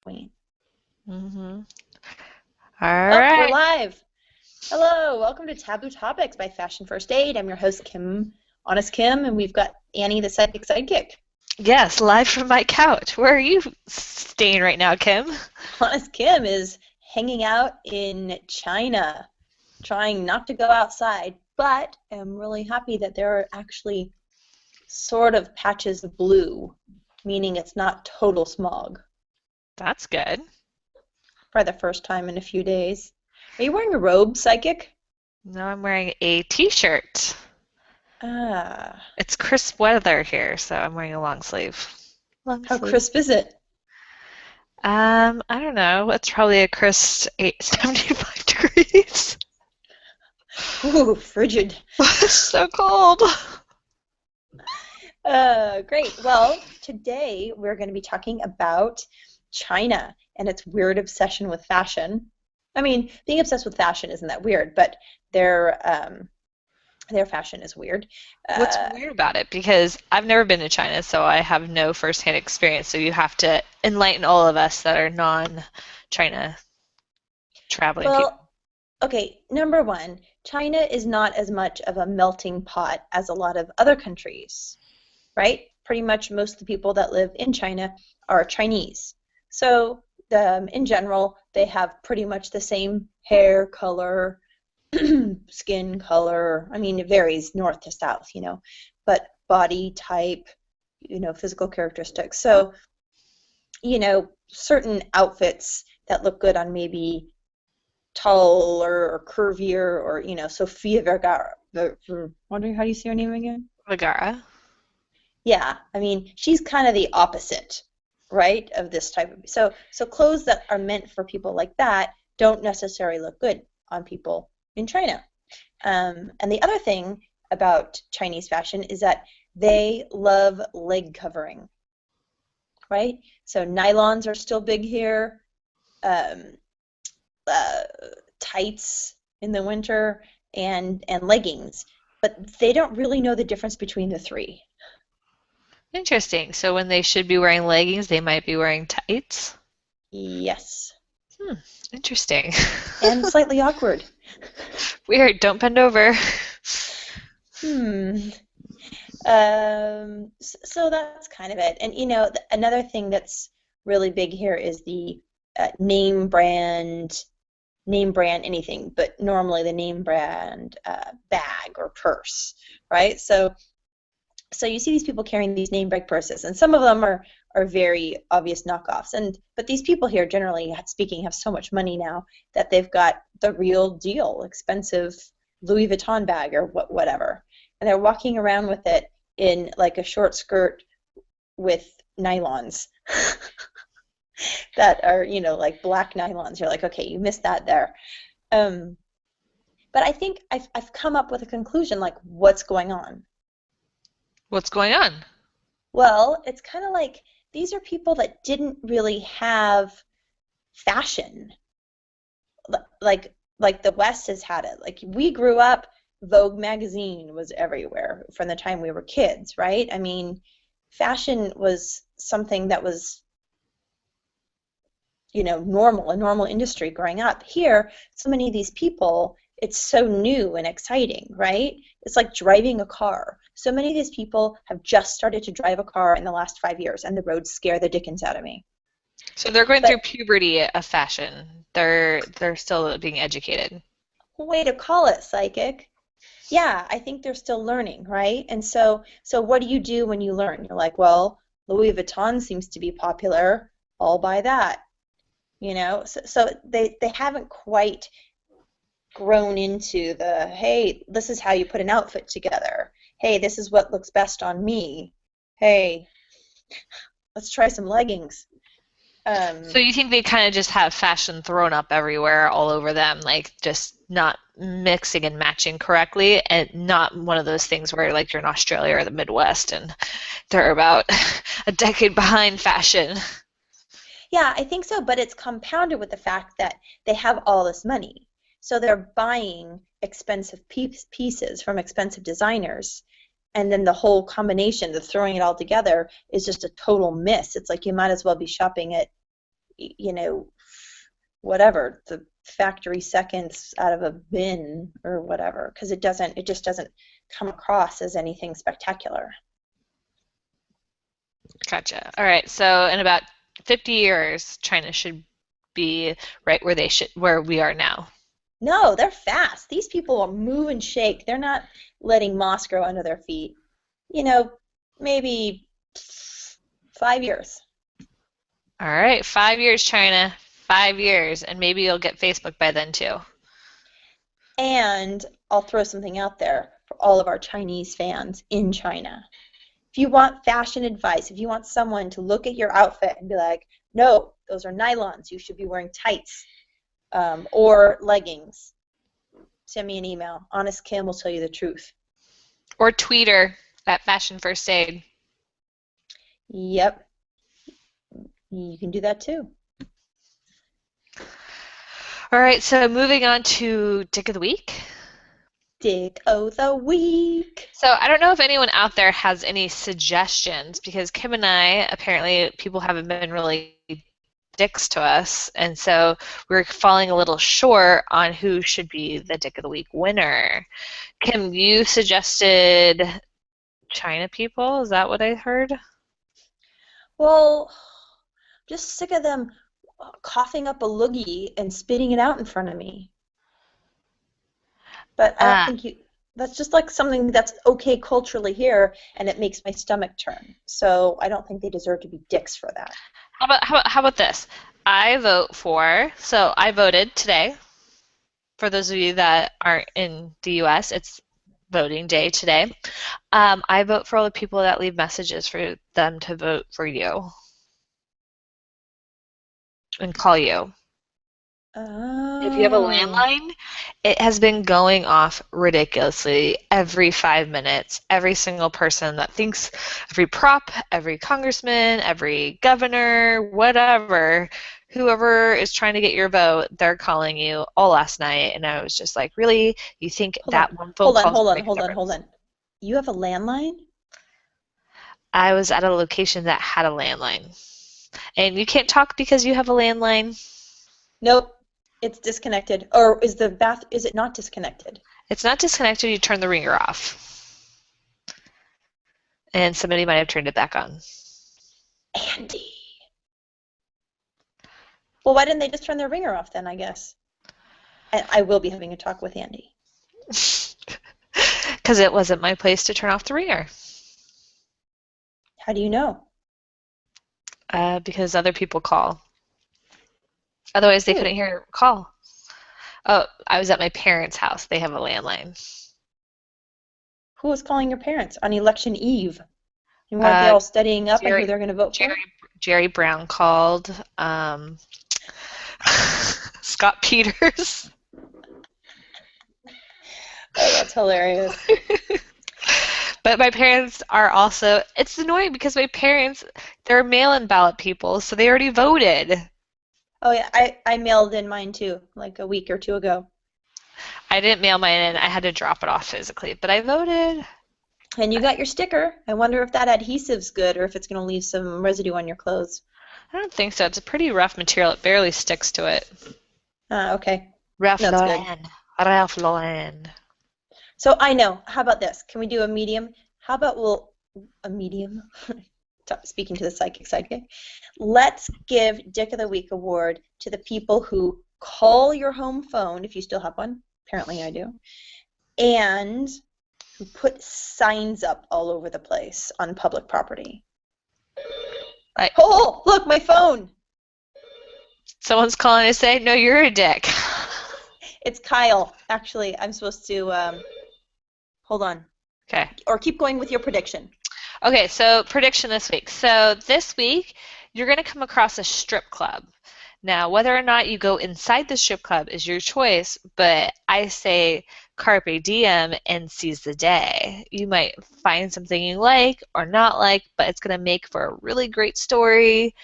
Queen. Mm-hmm. All Oh, we're right. live. Hello, welcome to Taboo Topics by Fashion First Aid. I'm your host, Kim, Honest Kim, and we've got Annie the Psychic Sidekick. Yes, live from my couch. Where are you staying right now, Kim? Honest Kim is hanging out in China, trying not to go outside, but I'm really happy that there are actually sort of patches of blue, meaning it's not total smog That's good. for the first time in a few days. Are you wearing a robe, Psychic? Now I'm wearing a t-shirt. Ah, It's crisp weather here, so I'm wearing a long sleeve. Long how sleeve. crisp is it? I don't know. It's probably a crisp 75 degrees. Ooh, frigid. It's so cold. Great. Well, today we're going to be talking about China and its weird obsession with fashion. I mean, being obsessed with fashion isn't that weird, but their fashion is weird. What's Uh, weird about it? Because I've never been to China, so I have no firsthand experience. So you have to enlighten all of us that are non-China traveling people. well, okay, number one, China is not as much of a melting pot as a lot of other countries, right? Pretty much most of the people that live in China are Chinese. So, in general, they have pretty much the same hair color, skin color. I mean, it varies north to south, but body type, physical characteristics. So, certain outfits that look good on maybe taller or curvier or, Sofia Vergara. Wondering how do you say her name again? Megara. Yeah, I mean, she's kind of the opposite, right, of this type of. So clothes that are meant for people like that don't necessarily look good on people in China. And the other thing about Chinese fashion is that they love leg covering, right? So nylons are still big here, um, uh, tights in the winter, and leggings, but they don't really know the difference between the three. Interesting. So when they should be wearing leggings, they might be wearing tights. Yes, Hmm, interesting. and slightly awkward. Weird. Don't bend over. Hmm. So that's kind of it. And another thing that's really big here is the name brand anything, but normally the name brand bag or purse, right? So you see these people carrying these name brand purses, and some of them are very obvious knockoffs. But these people here, generally speaking, have so much money now that they've got the real deal, expensive Louis Vuitton bag or whatever, and they're walking around with it in like a short skirt with nylons that are like black nylons. You're like, okay, you missed that there. Um, but I think I've come up with a conclusion, like what's going on. What's going on? Well, it's kind of like these are people that didn't really have fashion like the West has had it. Like we grew up, Vogue magazine was everywhere from the time we were kids, right? I mean, fashion was something that was, normal, a normal industry growing up. Here, so many of these people, it's so new and exciting, right? It's like driving a car. So many of these people have just started to drive a car in the last 5 years, and the roads scare the dickens out of me. So they're going But through puberty of fashion. They're still being educated. way to call it, psychic. Yeah, I think they're still learning, right? And so what do you do when you learn? You're like, well, Louis Vuitton seems to be popular. I'll buy that. So they haven't quite grown into the, hey, this is how you put an outfit together. Hey, this is what looks best on me. Hey, let's try some leggings. So Um, you think they kind of just have fashion thrown up everywhere, all over them, like just not mixing and matching correctly, and not one of those things where like you're in Australia or the Midwest and they're about a decade behind fashion. yeah, I think so, but it's compounded with the fact that they have all this money. So they're buying expensive pieces from expensive designers, and then the whole combination, the throwing it all together, is just a total miss. It's like you might as well be shopping at you know, whatever, the factory seconds out of a bin or whatever, because it just doesn't come across as anything spectacular. Gotcha. All right. So in about 50 years, China should be right where we are now. No, they're fast. These people will move and shake. They're not letting moss grow under their feet. You know, maybe 5 years. All right. 5 years, China. 5 years, and maybe you'll get Facebook by then too. And I'll throw something out there for all of our Chinese fans in China. If you want fashion advice, if you want someone to look at your outfit and be like, no, those are nylons, you should be wearing tights or leggings, send me an email. Honest Kim will tell you the truth. Or Twitter at Fashion First Aid. Yep. You can do that too. All right, so moving on to Dick of the Week. Dick of the Week. So I don't know if anyone out there has any suggestions, because Kim and I, apparently people haven't been really dicks to us, and so we're falling a little short on who should be the Dick of the Week winner. Kim, you suggested China people, is that what I heard? Well, just sick of them coughing up a loogie and spitting it out in front of me. But I don't think that's just like something that's okay culturally here, and it makes my stomach turn. So I don't think they deserve to be dicks for that. How about this? I voted today. For those of you that aren't in the U.S., it's voting day today. I vote for all the people that leave messages for them to vote for you and call you. If you have a landline, it has been going off ridiculously every 5 minutes. Every single person that thinks, every prop, every congressman, every governor, whatever, whoever is trying to get your vote, they're calling you all last night. And I was just like, really? You think one phone call is hold on. You have a landline? I was at a location that had a landline. And you can't talk because you have a landline? Nope. It's disconnected. Or is it not disconnected? It's not disconnected. You turn the ringer off. And somebody might have turned it back on. Andy. Well, why didn't they just turn their ringer off then, I guess? And I will be having a talk with Andy. Because it wasn't my place to turn off the ringer. How do you know? Because other people call. Otherwise, they couldn't hear a call. Oh, I was at my parents' house. They have a landline. Who was calling your parents on election eve? And weren't they all studying up on who they're going to vote for? Jerry Brown called. Scott Peters. Oh, that's hilarious. But my parents are also, it's annoying because my parents, they're mail-in ballot people, so they already voted. Oh, yeah, I mailed in mine too, like a week or two ago. I didn't mail mine in. I had to drop it off physically, but I voted. And you got your sticker. I wonder if that adhesive's good or if it's going to leave some residue on your clothes. I don't think so. It's a pretty rough material. It barely sticks to it. Okay. Ralph Lauren. So I know. How about this? Can we do a medium? How about a medium? Speaking to the psychic sidekick. Let's give Dick of the Week award to the people who call your home phone, if you still have one. Apparently I do. And who put signs up all over the place on public property. Oh, look, my phone. Someone's calling to say, no, you're a dick. It's Kyle. Actually, I'm supposed to, hold on. Okay. Or keep going with your prediction. Okay, so prediction this week. So this week, you're going to come across a strip club. Now, whether or not you go inside the strip club is your choice, but I say carpe diem and seize the day. You might find something you like or not like, but it's going to make for a really great story.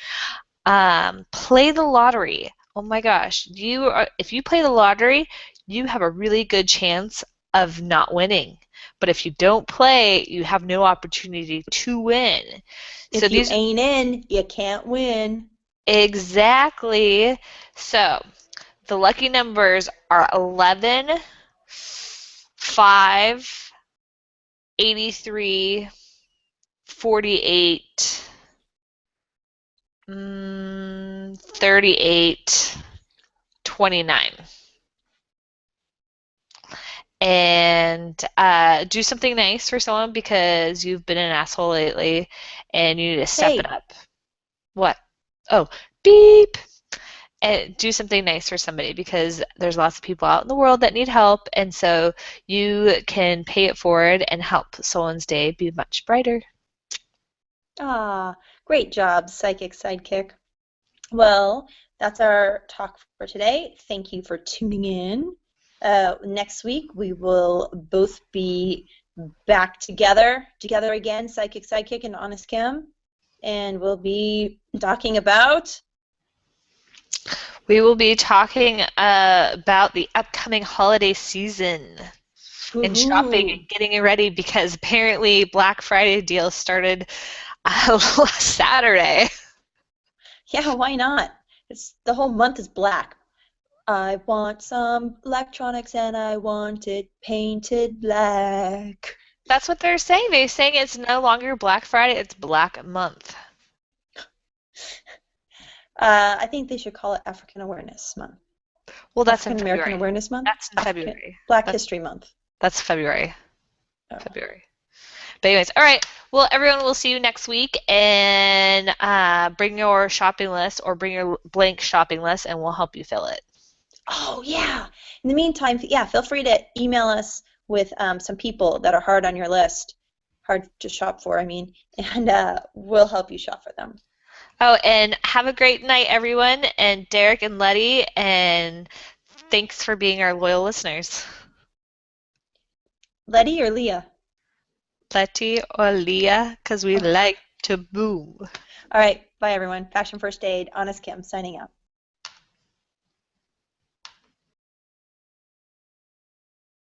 Play the lottery. Oh my gosh, if you play the lottery, you have a really good chance of not winning. But if you don't play, you have no opportunity to win. If you ain't in, you can't win. Exactly. So the lucky numbers are 11, 5, 83, 48, 38, 29. And do something nice for someone because you've been an asshole lately and you need to step it Hey, up. What? Oh, beep. And do something nice for somebody because there's lots of people out in the world that need help, and so you can pay it forward and help someone's day be much brighter. great job, Psychic Sidekick. Well, that's our talk for today. Thank you for tuning in. Next week we will both be back together again, Psychic Sidekick and Honest Kim, and we'll be talking about. We will be talking about the upcoming holiday season and shopping Woohoo! and getting it ready because apparently Black Friday deals started last Saturday. Yeah, why not? It's the whole month is black. I want some electronics and I want it painted black. That's what they're saying. They're saying it's no longer Black Friday, it's Black Month. I think they should call it African Awareness Month. Well, that's in African American February. Awareness Month? That's in African February. Black That's History Month. that's February. Oh. February. But anyways, all right. Well, everyone, we'll see you next week, and bring your shopping list or bring your blank shopping list, and we'll help you fill it. Oh, yeah. In the meantime, yeah, feel free to email us with some people that are hard on your list, hard to shop for, I mean, and we'll help you shop for them. Oh, and have a great night, everyone, and Derek and Letty, and thanks for being our loyal listeners. Letty or Leah? Letty or Leah, because we Oh. like to boom. All right. Bye, everyone. Fashion First Aid. Honest Kim signing out.